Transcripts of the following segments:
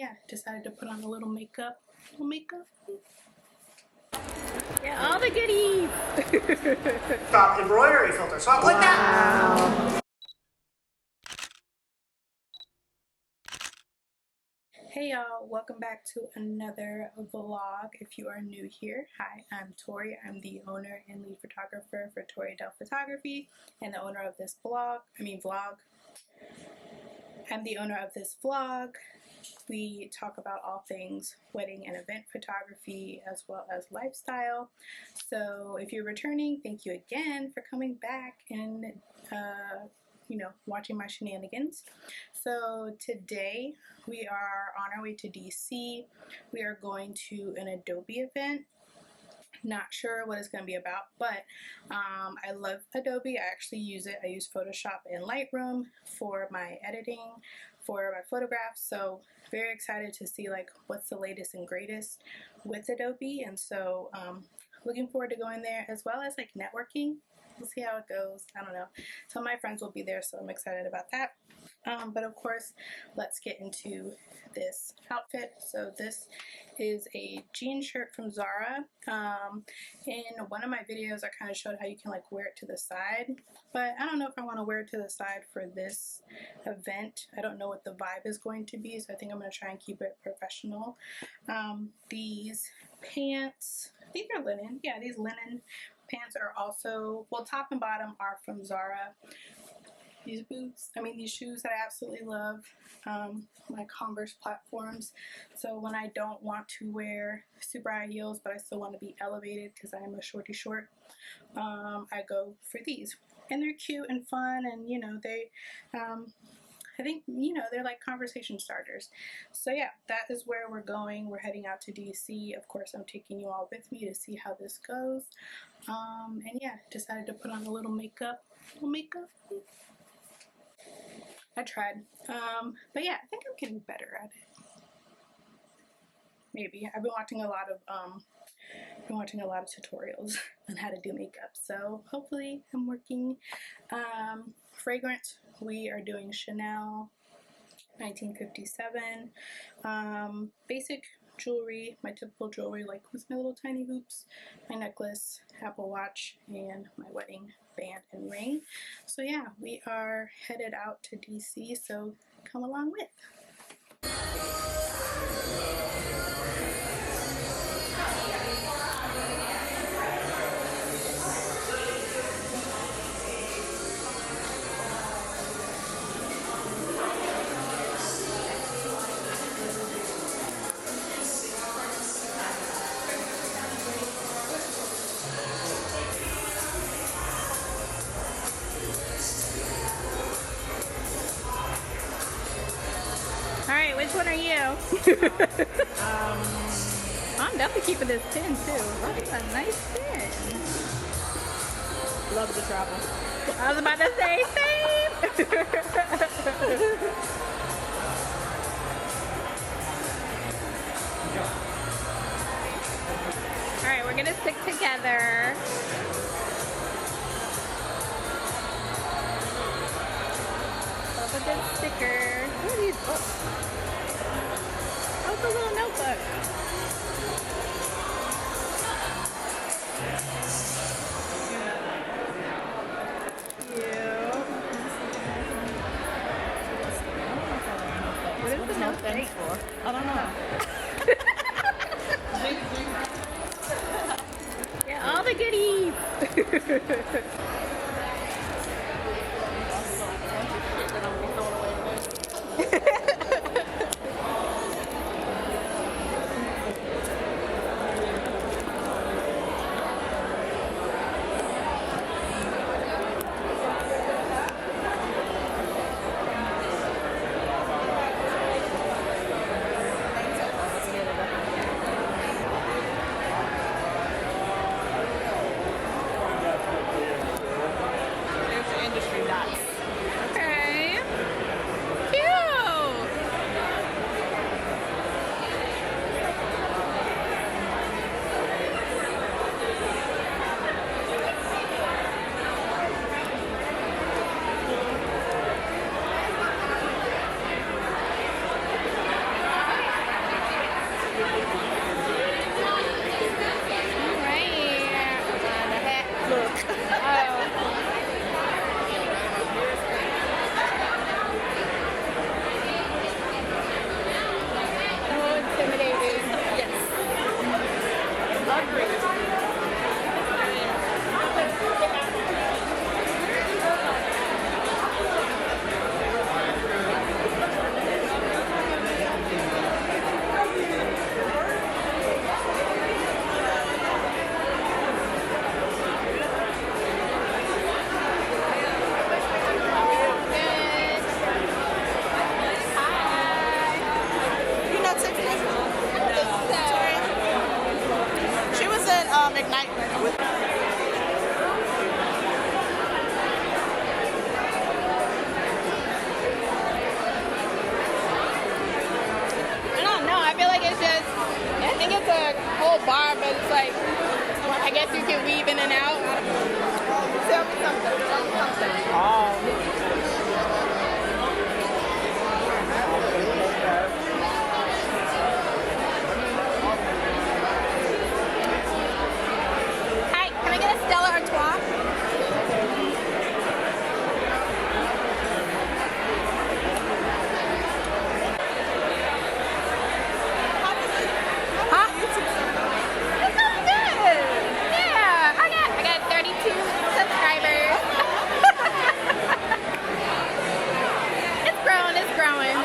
yeah, decided to put on a little makeup. Yeah, all the goodies. Top embroidery filter. So I'll click that. Hey y'all, welcome back to another vlog. If you are new here, hi, I'm Tori. I'm the owner and lead photographer for Tori Photography and the owner of this vlog. I'm the owner of this vlog. We talk about all things wedding and event photography as well as lifestyle. So if you're returning, thank you again for coming back and watching my shenanigans. So today we are on our way to DC. We are going to an Adobe event. Not sure what it's going to be about, but I love Adobe. I actually use it. I use Photoshop and Lightroom for my editing, for my photographs. So very excited to see like what's the latest and greatest with Adobe. And so looking forward to going there, as well as like networking. We'll see how it goes. I don't know. Some of my friends will be there, so I'm excited about that. But of course, let's get into this outfit. So this is a jean shirt from Zara. In one of my videos, I kind of showed how you can like wear it to the side, but I don't know if I want to wear it to the side for this event. I don't know what the vibe is going to be, so I think I'm going to try and keep it professional. These pants, I think they're linen. Yeah, these linen pants are also, well, top and bottom are from Zara. These shoes that I absolutely love, my Converse platforms. So when I don't want to wear super high heels, but I still want to be elevated because I am a shorty short, I go for these. And they're cute and fun, and they, I think, they're like conversation starters. So yeah, that is where we're going. We're heading out to DC. Of course, I'm taking you all with me to see how this goes. And yeah, decided to put on a little makeup. I tried. But yeah, I think I'm getting better at it. Maybe. I've been watching a lot of tutorials on how to do makeup. So hopefully I'm working. Fragrance, we are doing Chanel 1957. Basic jewelry, my typical jewelry, like with my little tiny hoops, my necklace, Apple Watch, and my wedding band and ring. So yeah, we are headed out to DC, so come along with. Alright, which one are you? I'm definitely keeping this pin too. That's a nice pin. Love to travel. I was about to say same. Alright, we're gonna stick together. Love a good sticker. What are these books? Oh, it's a little notebook. Cute. What is the notebook for? I don't know. Yeah, all the goodies. McKnight. I don't know. I feel like it's just, I think it's a whole bar, but it's like, I guess you can weave in and out. I don't know. Tell me something. Tell me something. Hi, can I get a Stella Artois? Huh? It's so good. Yeah, I got 32 subscribers. It's growing, it's growing.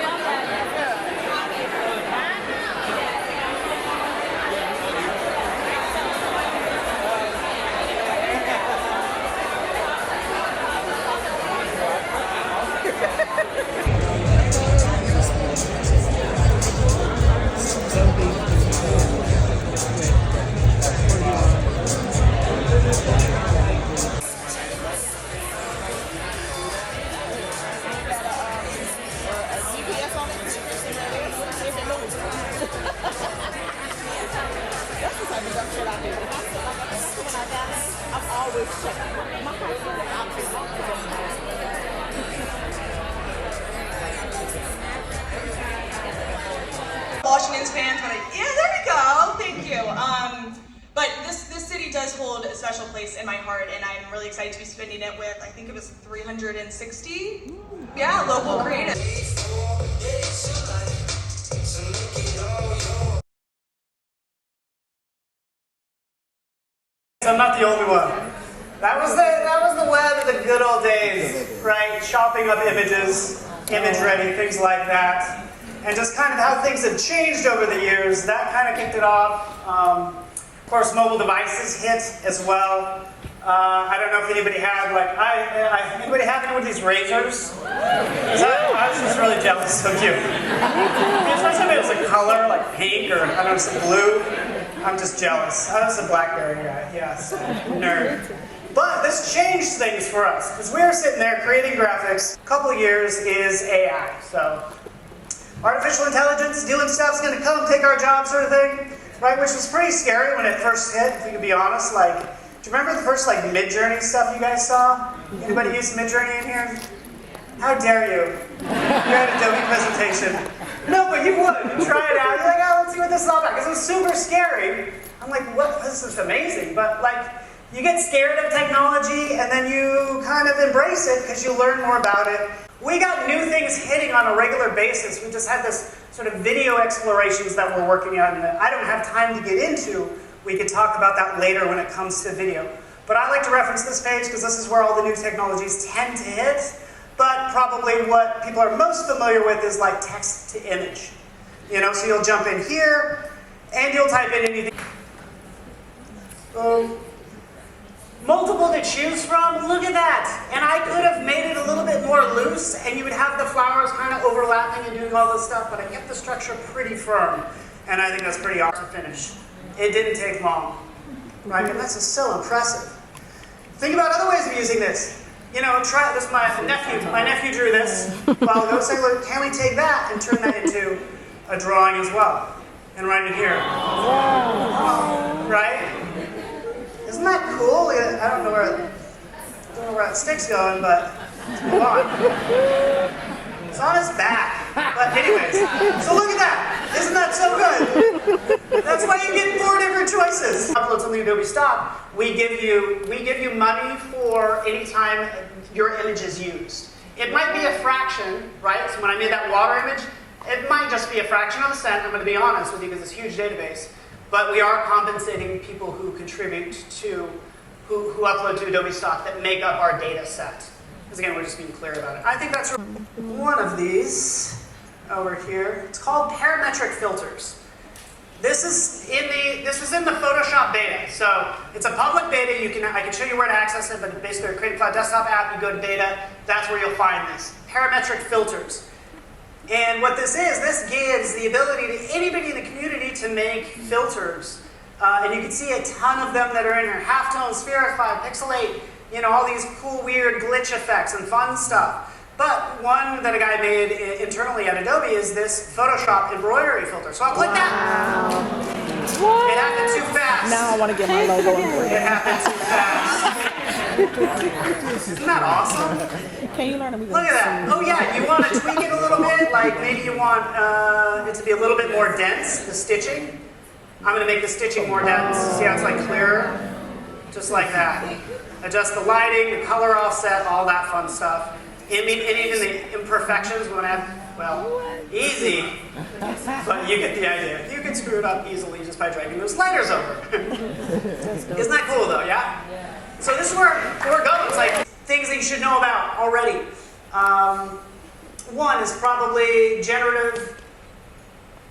Washington's fans want to, yeah, there we go, thank you. But this city does hold a special place in my heart, and I'm really excited to be spending it with, I think it was 360, yeah, local creatives. I'm not the only one. That was the web of the good old days, right? Chopping up images, image ready, things like that. And just kind of how things have changed over the years, that kind of kicked it off. Of course, mobile devices hit as well. I don't know if anybody had, like, anybody have any of these razors? I was just really jealous of you. Especially if it was a color, like pink or, I don't know, some blue. I'm just jealous. I was a BlackBerry guy, yes, nerd. But this changed things for us, because we were sitting there creating graphics. A couple of years is AI, so artificial intelligence, doing stuff's gonna come, take our jobs sort of thing, right? Which was pretty scary when it first hit, if we could be honest. Like, do you remember the first like Mid-Journey stuff you guys saw? Anybody use Mid-Journey in here? How dare you? You had an Adobe presentation. No, but you would. You try it out. You're like, oh, let's see what this is all about. Because it was super scary. I'm like, what? This is amazing. But like, you get scared of technology and then you kind of embrace it because you learn more about it. We got new things hitting on a regular basis. We just had this sort of video explorations that we're working on that I don't have time to get into. We could talk about that later when it comes to video. But I like to reference this page because this is where all the new technologies tend to hit. But probably what people are most familiar with is like text to image. You know, so you'll jump in here and you'll type in anything. Multiple to choose from, look at that. And I could have made it a little bit more loose and you would have the flowers kind of overlapping and doing all this stuff, but I kept the structure pretty firm. And I think that's pretty awesome to finish. It didn't take long, right? And that's just so impressive. Think about other ways of using this. You know, try this. My nephew drew this a while ago. Say, look, can we take that and turn that into a drawing as well? And write it here. Right? Isn't that cool? I don't know where that stick's going, but let's move on. It's on his back. But anyways, so look at that. Isn't that so good? That's why you get 4 different choices. Upload something to Adobe Stock. We give you money for any time your image is used. It might be a fraction, right? So when I made that water image, it might just be a fraction of a cent. I'm going to be honest with you because it's a huge database. But we are compensating people who contribute to, who upload to Adobe Stock that make up our data set. Because again, we're just being clear about it. I think that's one of these over here. It's called parametric filters. This was in the Photoshop beta. So it's a public beta. I can show you where to access it, but basically a Creative Cloud desktop app, you go to beta, that's where you'll find this. Parametric filters. And what this gives the ability to anybody in the community to make filters And you can see a ton of them that are in here. Halftone, spherified, pixelate, all these cool, weird glitch effects and fun stuff. But one that a guy made internally at Adobe is this Photoshop embroidery filter. So I'll click that. It happened too fast. Now I want to get my logo embroidered. It happened too fast. Isn't that awesome? Can you learn? Look at that. Oh yeah, you want to tweak it a little bit? Like maybe you want it to be a little bit more dense, the stitching. I'm going to make the stitching more dense. See how it's like clearer? Just like that. Adjust the lighting, the color offset, all that fun stuff. And even the imperfections when I have, well, easy. But you get the idea. You can screw it up easily just by dragging those sliders over. Isn't that cool though, yeah? So this is where it goes, like things that you should know about already. One is probably generative,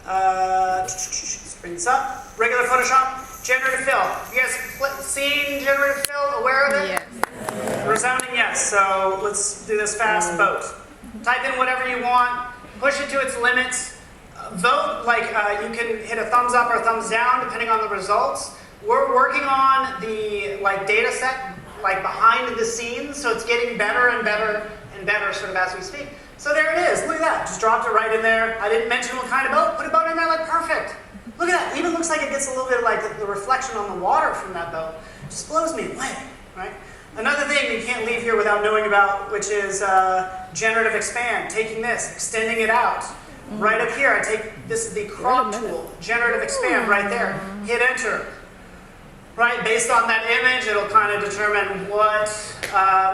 let's bring this up, regular Photoshop, generative fill. You guys seen generative fill, aware of it? Yes. Resounding yes, so let's do this fast, vote. Type in whatever you want, push it to its limits. Vote, like you can hit a thumbs up or a thumbs down depending on the results. We're working on the data set behind the scenes, so it's getting better and better and better sort of as we speak. So there it is, look at that, just dropped it right in there. I didn't mention what kind of boat, put a boat in there, like perfect. Look at that, even looks like it gets a little bit of like the reflection on the water from that boat. Just blows me away, right? Another thing you can't leave here without knowing about, which is generative expand, taking this, extending it out. Right up here, this is the crop tool, generative expand right there. Hit enter. Right, based on that image, it'll kind of determine what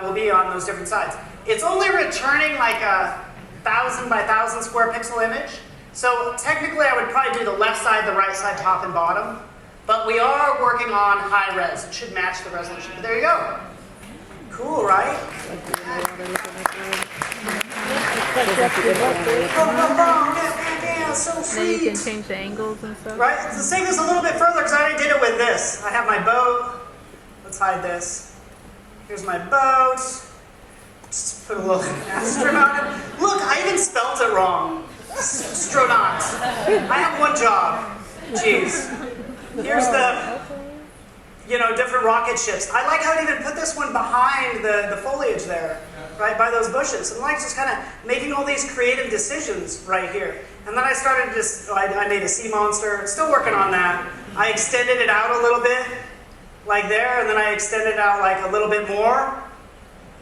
will be on those different sides. It's only returning like a 1,000 by 1,000 square pixel image. So technically, I would probably do the left side, the right side, top and bottom. But we are working on high res. It should match the resolution. But there you go. Cool, right? So sweet. Then you can change the angles and stuff. Right? Let's take this a little bit further because I already did it with this. I have my boat. Let's hide this. Here's my boat. Just put a little astronaut. Look, I even spelled it wrong. Astronaut. I have one job. Jeez. Here's the, different rocket ships. I like how it even put this one behind the foliage there, right, by those bushes. And I like just kind of making all these creative decisions right here. And then I started I made a sea monster, still working on that. I extended it out a little bit, like there, and then I extended it out like a little bit more,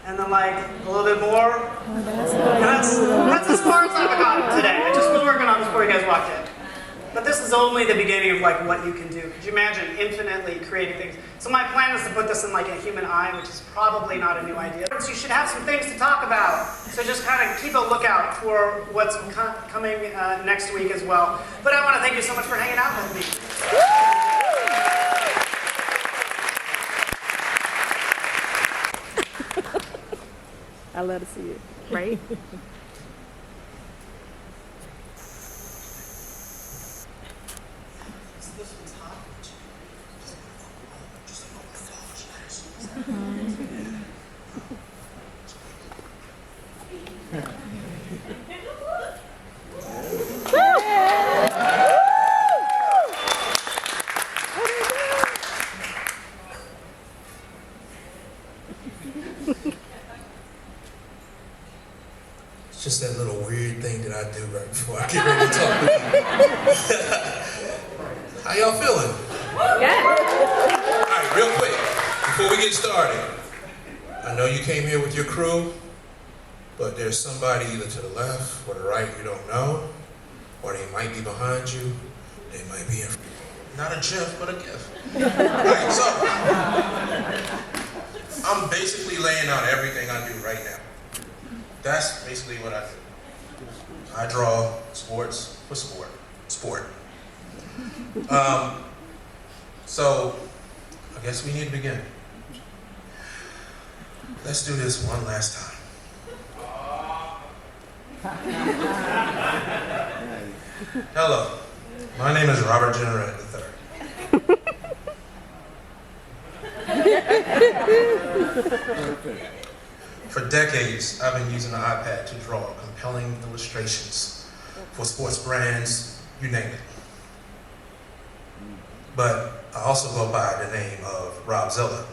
and then like a little bit more. And that's as far as I've gotten today. I just was working on this before you guys walked in. But this is only the beginning of like what you can do. Could you imagine infinitely creating things? So my plan is to put this in like a human eye, which is probably not a new idea. So you should have some things to talk about. So just kind of keep a lookout for what's coming next week as well. But I want to thank you so much for hanging out with me. I love to see it, right? It's just that little weird thing that I do right before I get ready to talk to you. How y'all feeling? Yeah. All right, real quick, before we get started, I know you came here with your crew, but there's somebody either to the left or the right you don't know, or they might be behind you, they might be in front. Not a GIF, but a GIF. All right, so I'm basically laying out everything I do right now. That's basically what I do. I draw sports for sport. So I guess we need to begin. Let's do this one last time. Hello, my name is Robert Generette III. For decades, I've been using the iPad to draw compelling illustrations for sports brands, you name it. but I also go by the name of Robzilla.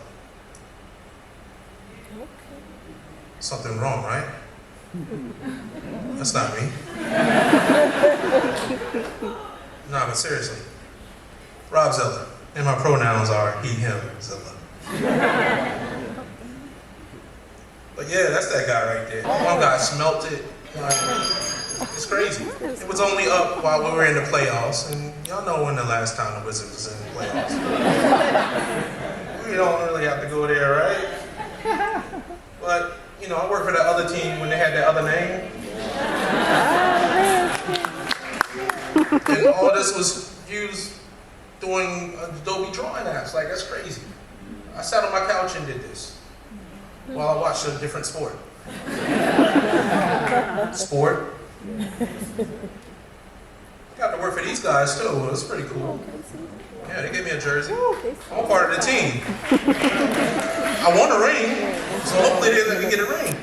Something wrong, right? That's not me. No, but seriously, Robzilla, and my pronouns are he, him, Zilla. But yeah, that's that guy right there. One guy smelt it. Like, it's crazy. It was only up while we were in the playoffs, and y'all know when the last time the Wizards was in the playoffs. We don't really have to go there, right? But, you know, I worked for the other team when they had that other name. And all this was used doing Adobe drawing apps. Like, that's crazy. I sat on my couch and did this while I watched a different sport. Sport. Got to work for these guys too. It was pretty cool. Yeah, they gave me a jersey. I'm a part of the team. I won a ring, so hopefully they let me get a ring.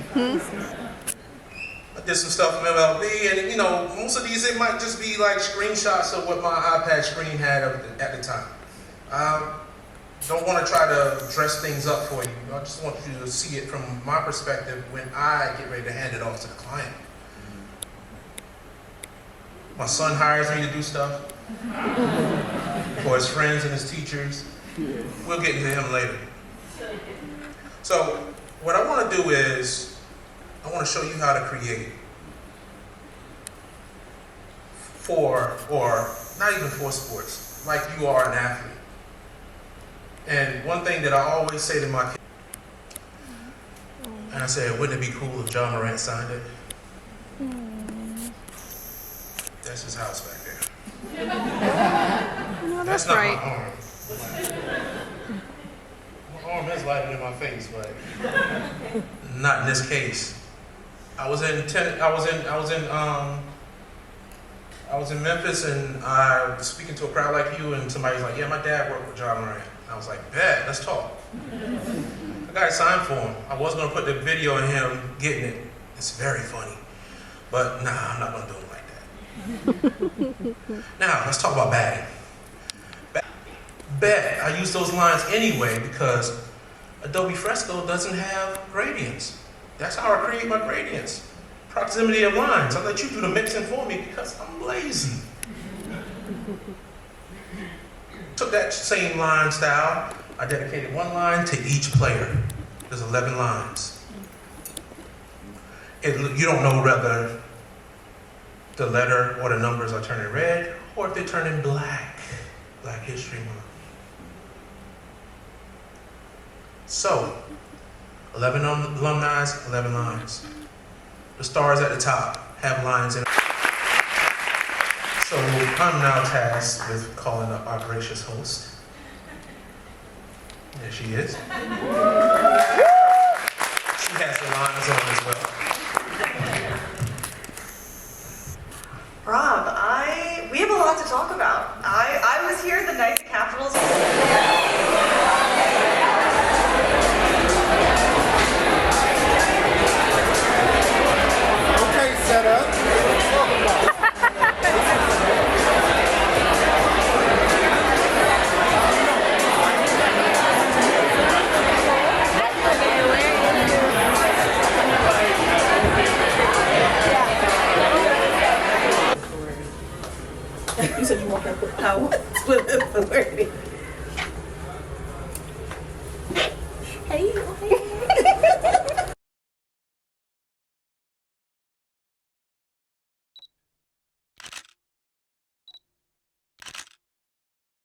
I did some stuff from MLB, and you know, most of these, it might just be like screenshots of what my iPad screen had at the time. Don't want to try to dress things up for you. I just want you to see it from my perspective when I get ready to hand it off to the client. My son hires me to do stuff for his friends and his teachers. We'll get into him later. So what I want to do is, I want to show you how to create for, or not even for sports, like you are an athlete. And one thing that I always say to my kids, and I say, wouldn't it be cool if John Morant signed it? That's his house back there. No, That's not right. my arm. My arm is lighter than my face, but not in this case. I was in Memphis, and I was speaking to a crowd like you, and somebody's like, "Yeah, my dad worked with John Morant." I was like, "Bet, let's talk." I got a sign for him. I was gonna put the video of him getting it. It's very funny, but nah, I'm not gonna do it like that. Now let's talk about batting. Bet I use those lines anyway because Adobe Fresco doesn't have gradients. That's how I create my gradients. Proximity of lines. I let you do the mixing for me because I'm lazy. Took that same line style. I dedicated one line to each player. There's 11 lines. You don't know whether the letter or the numbers are turning red or if they're turning black. Black History Month. So, 11 alumni, 11 lines. The stars at the top have lines in it. So I'm now tasked with calling up our gracious host. There she is. She has the lines on as well. Rob, we have a lot to talk about. I was here the night the Capitals. Okay, set up. Let's talk about it. You said you want to put power with it for learning.